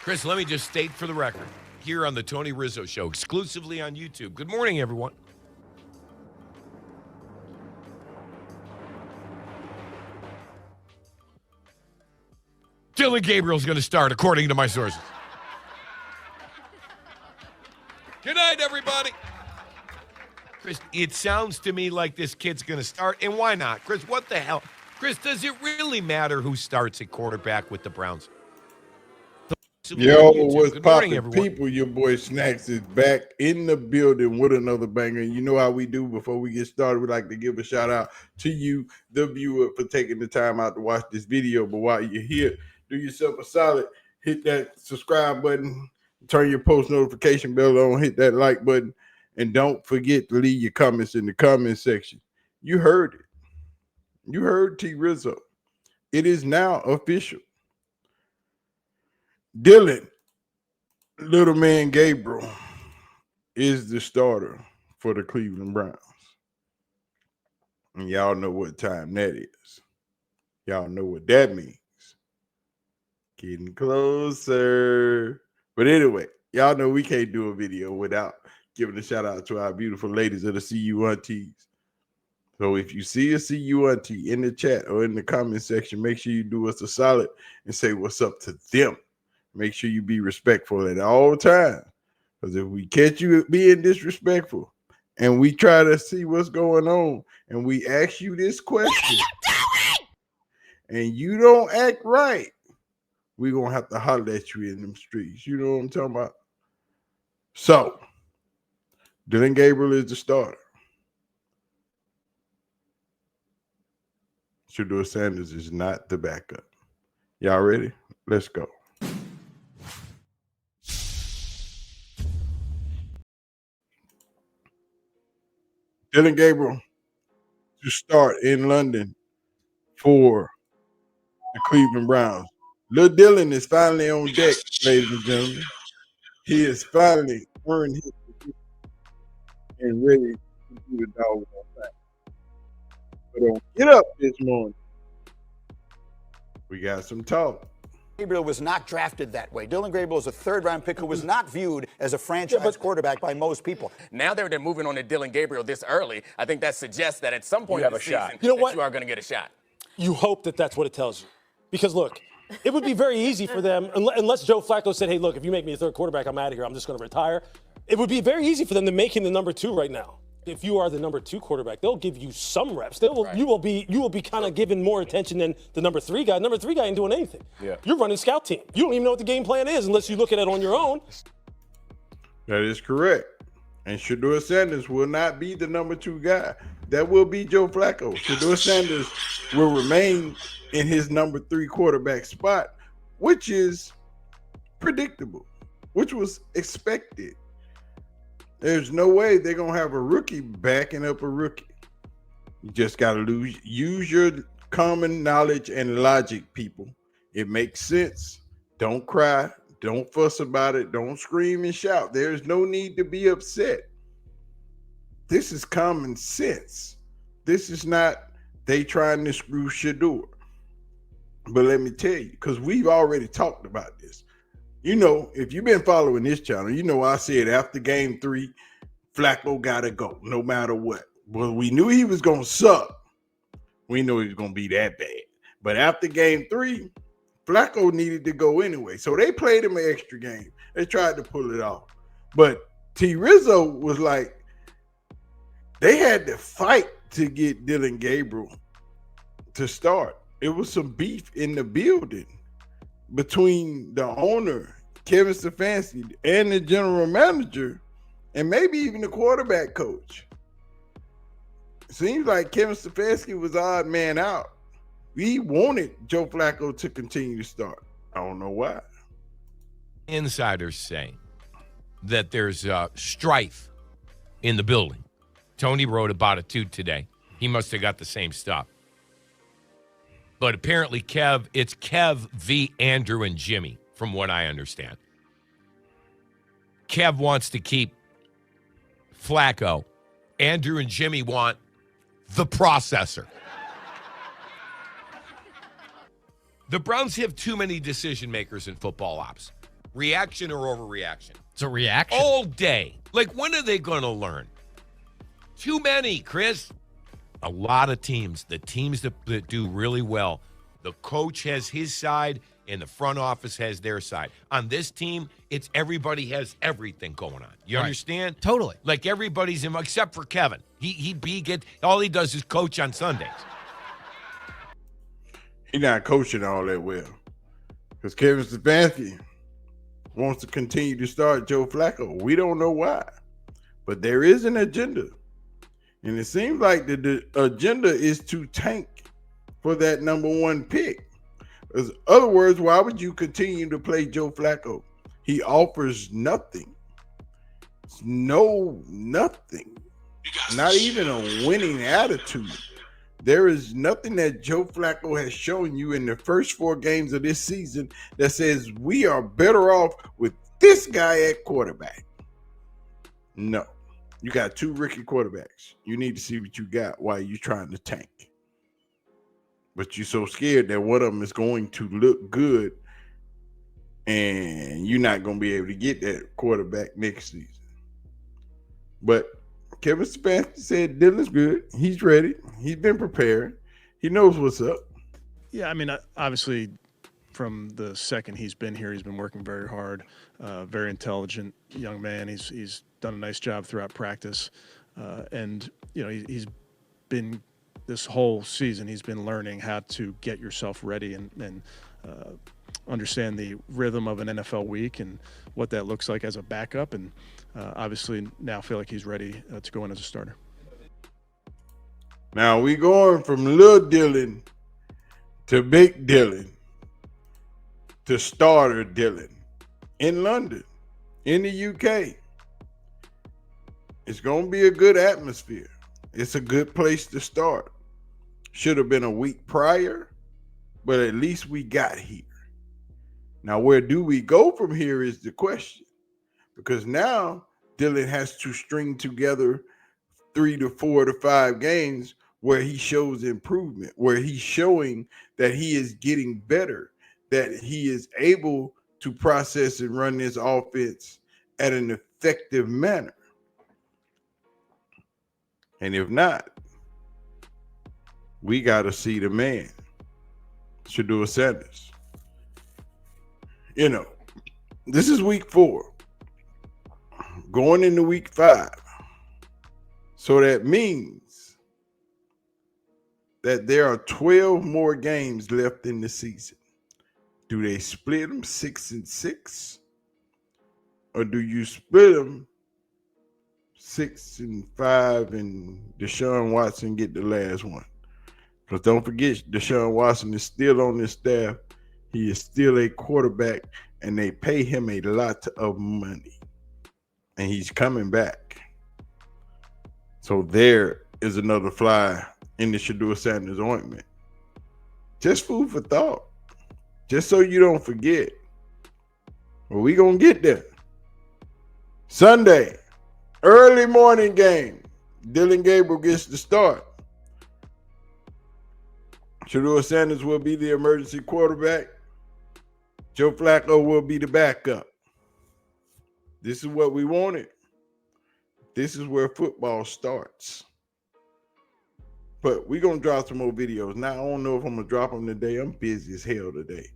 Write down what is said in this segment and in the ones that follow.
Chris, let me just state for the record, here on the Tony Rizzo Show, exclusively on YouTube. Good morning, everyone. Dillon Gabriel's going to start, according to my sources. Good night, everybody. Chris, it sounds to me like this kid's going to start, and why not? Chris, what the hell? Chris, does it really matter who starts at quarterback with the Browns? Yo, what's poppin', people? Your boy Snacks is back in the building with another banger. You know how we do before we get started. We like to give a shout out to you, the viewer, for taking the time out to watch this video. But while you're here, do yourself a solid. Hit that subscribe button. Turn your post notification bell on. Hit that like button. And don't forget to leave your comments in the comment section. You heard it. You heard T. Rizzo. It is now official. Dillon, little man Gabriel, is the starter for the Cleveland Browns. And y'all know what time that is. Y'all know what that means. Getting closer. But anyway, y'all know we can't do a video without giving a shout out to our beautiful ladies of the CU Aunties. So if you see a CU Auntie in the chat or in the comment section, make sure you do us a solid and say what's up to them. Make sure you be respectful at all times. Because if we catch you being disrespectful and we try to see what's going on and we ask you this question and you don't act right, we're going to have to holler at you in them streets. You know what I'm talking about? So, Dillon Gabriel is the starter. Shedeursanders is not the backup. Y'all ready? Let's go. Dillon Gabriel to start in London for the Cleveland Browns. Lil Dillon is finally on deck, ladies and gentlemen. He is finally earned his position and ready to do the dog thing. But on Get Up this morning, we got some talk. Gabriel was not drafted that way. Dillon Gabriel is a third-round pick who was not viewed as a franchise quarterback by most people. Now they're moving on to Dillon Gabriel this early. I think that suggests that at some point You have in the a shot. season, You know what? you are going to get a shot. You hope that that's what it tells you. Because, look, it would be very easy for them, unless Joe Flacco said, hey, look, if you make me a third quarterback, I'm out of here. I'm just going to retire. It would be very easy for them to make him the number 2 right now. If you are the number 2 quarterback, they'll give you some reps. You will be kind of given more attention than the number 3 guy. Number 3 guy ain't doing anything. Yeah. You're running scout team. You don't even know what the game plan is unless you look at it on your own. That is correct. And Shedeursanders will not be the number 2 guy. That will be Joe Flacco. Shedeursanders will remain in his number 3 quarterback spot, which is predictable, which was expected. There's no way they're going to have a rookie backing up a rookie. You just got to use your common knowledge and logic, people. It makes sense. Don't cry. Don't fuss about it. Don't scream and shout. There's no need to be upset. This is common sense. This is not they trying to screw Shedeur. But let me tell you, because we've already talked about this. You know, if you've been following this channel, you know I said after game 3, Flacco got to go no matter what. Well, we knew he was going to suck. We knew he was going to be that bad. But after game 3, Flacco needed to go anyway. So they played him an extra game. They tried to pull it off. But T. Rizzo was like, they had to fight to get Dillon Gabriel to start. It was some beef in the building between the owner, Kevin Stefanski, and the general manager, and maybe even the quarterback coach. Seems like Kevin Stefanski was odd man out. He wanted Joe Flacco to continue to start. I don't know why. Insiders say that there's strife in the building. Tony wrote about it too today. He must have got the same stuff. But apparently, it's Kev v. Andrew and Jimmy, from what I understand. Kev wants to keep Flacco. Andrew and Jimmy want the processor. The Browns have too many decision makers in football ops. Reaction or overreaction? It's a reaction. All day. Like, when are they going to learn? Too many, Chris. A lot of teams, the teams that do really well, the coach has his side and the front office has their side. On this team, it's everybody has everything going on. You understand? Totally. Like, everybody's in, except for Kevin. All he does is coach on Sundays. He's not coaching all that well because Kevin Stefanski wants to continue to start Joe Flacco. We don't know why, but there is an agenda. And it seems like the agenda is to tank for that number 1 pick. In other words, why would you continue to play Joe Flacco? He offers nothing. Nothing. Not even a winning attitude. There is nothing that Joe Flacco has shown you in the first 4 games of this season that says we are better off with this guy at quarterback. No. You got 2 rookie quarterbacks. You need to see what you got while you're trying to tank. But you're so scared that one of them is going to look good and you're not going to be able to get that quarterback next season. But Kevin Stefanski said Dillon's good. He's ready. He's been preparing. He knows what's up. Yeah, I mean, obviously, from the second he's been here, he's been working very hard. Very intelligent young man. He's done a nice job throughout practice, and he's been this whole season. He's been learning how to get yourself ready and understand the rhythm of an NFL week and what that looks like as a backup. And obviously, now feel like he's ready to go in as a starter. Now we going from Lil Dillon to Big Dillon to Starter Dillon in London, in the UK. It's going to be a good atmosphere. It's a good place to start. Should have been a week prior, but at least we got here. Now, where do we go from here is the question. Because now Dillon has to string together 3 to 4 to 5 games where he shows improvement, where he's showing that he is getting better, that he is able to process and run this offense at an effective manner. And if not, we got to see the man, Shedeur. This is week 4, going into week 5. So that means that there are 12 more games left in the season. Do they split them 6-6? Or do you split them 6-5 and Deshaun Watson get the last one? Because don't forget, Deshaun Watson is still on this staff. He is still a quarterback, and they pay him a lot of money. And he's coming back. So there is another fly in the Shedeur ointment. Just food for thought. Just so you don't forget. But we going to get there. Sunday, early morning game. Dillon Gabriel gets the start. Shedeur will be the emergency quarterback. Joe Flacco will be the backup. This is what we wanted. This is where football starts. But we're going to drop some more videos. Now, I don't know if I'm going to drop them today. I'm busy as hell today.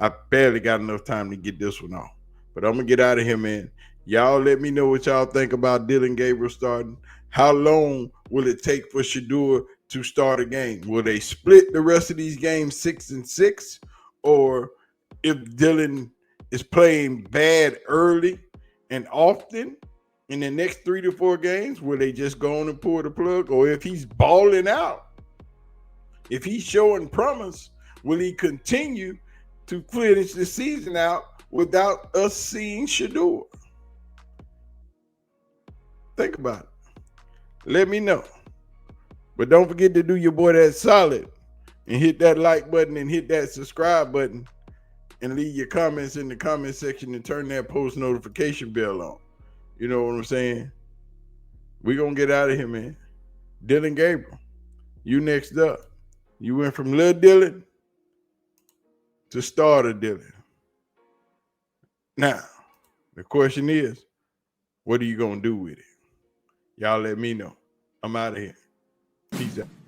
I barely got enough time to get this one off. But I'm going to get out of here, man. Y'all let me know what y'all think about Dillon Gabriel starting. How long will it take for Shedeur to start a game? Will they split the rest of these games 6-6? Or if Dillon is playing bad early and often in the next 3 to 4 games, will they just go on and pull the plug? Or if he's balling out, if he's showing promise, will he continue to finish the season out without us seeing Shedeur? Think about it. Let me know. But don't forget to do your boy that solid and hit that like button and hit that subscribe button and leave your comments in the comment section and turn that post notification bell on. You know what I'm saying? We're going to get out of here, man. Dillon Gabriel, you next up. You went from Lil Dillon to Starter Dillon. Now, the question is, what are you going to do with it? Y'all let me know. I'm out of here. Peace out.